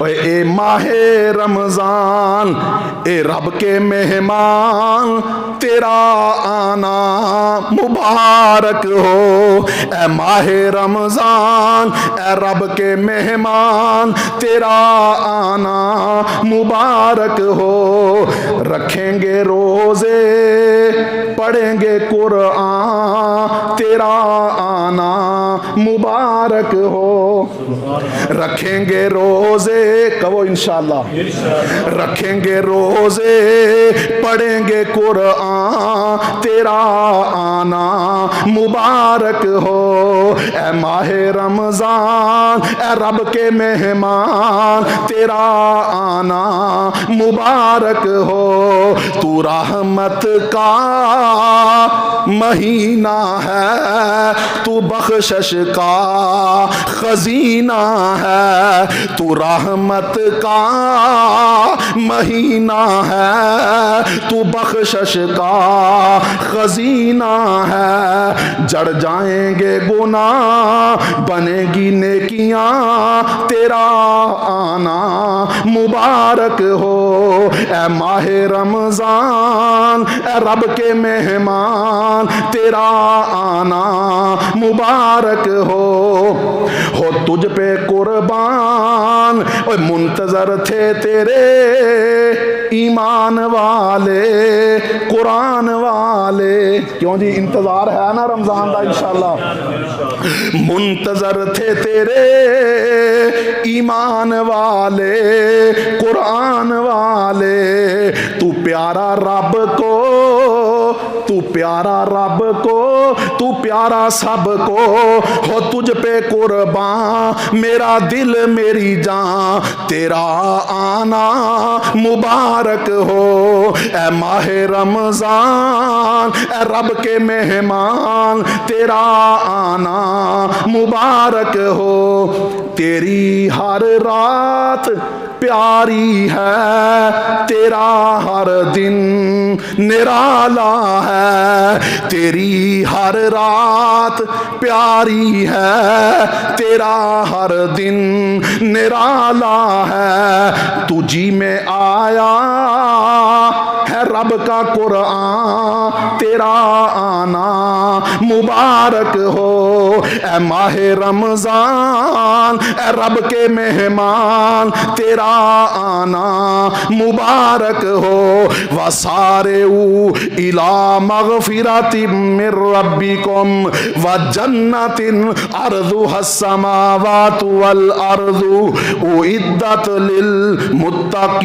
اے ماہ رمضان اے رب کے مہمان تیرا آنا مبارک ہو، اے ماہ رمضان اے رب کے مہمان تیرا آنا مبارک ہو، رکھیں گے روزے پڑھیں گے قرآن تیرا آنا مبارک ہو، رکھیں گے روزے کہو انشاءاللہ، رکھیں گے روزے پڑھیں گے قرآن تیرا آنا مبارک ہو، اے ماہ رمضان اے رب کے مہمان تیرا آنا مبارک ہو، تو رحمت کا مہینہ ہے، تو بخشش کا خزینہ ہے، تو رحمت کا مہینہ ہے، تو بخشش کا خزینہ ہے، جڑ جائیں گے گناہ بنے گی نیکیاں تیرا آنا مبارک ہو، اے ماہ رمضان اے رب کے مہمان تیرا آنا مبارک ہو تجھ پہ قربان منتظر تھے تیرے ایمان والے قرآن والے، کیوں جی انتظار ہے نا رمضان دا انشاءاللہ، منتظر تھے تیرے ایمان والے قرآن والے، تو پیارا رب کو تو پیارا رب کو تو پیارا سب کو ہو، تجھ پہ قربان میرا دل میری جان تیرا آنا مبارک ہو، اے ماہ رمضان اے رب کے مہمان تیرا آنا مبارک ہو، تیری ہر رات پیاری ہے تیرا ہر دن نرالا ہے، تیری ہر رات پیاری ہے تیرا ہر دن نرالا ہے، تجھی میں آیا ہے رب کا قرآن تیرا آنا مبارک ہو، اے ماہ رمضان اے رب کے مہمان تیرا آنا مبارک ہو، وسارعوا الی مغفرۃ من ربکم وجنۃ عرضها السماوات والارض اعدت للمتقین،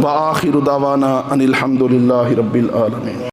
وآخر دعوانا ان الحمد للہ رب العالمین۔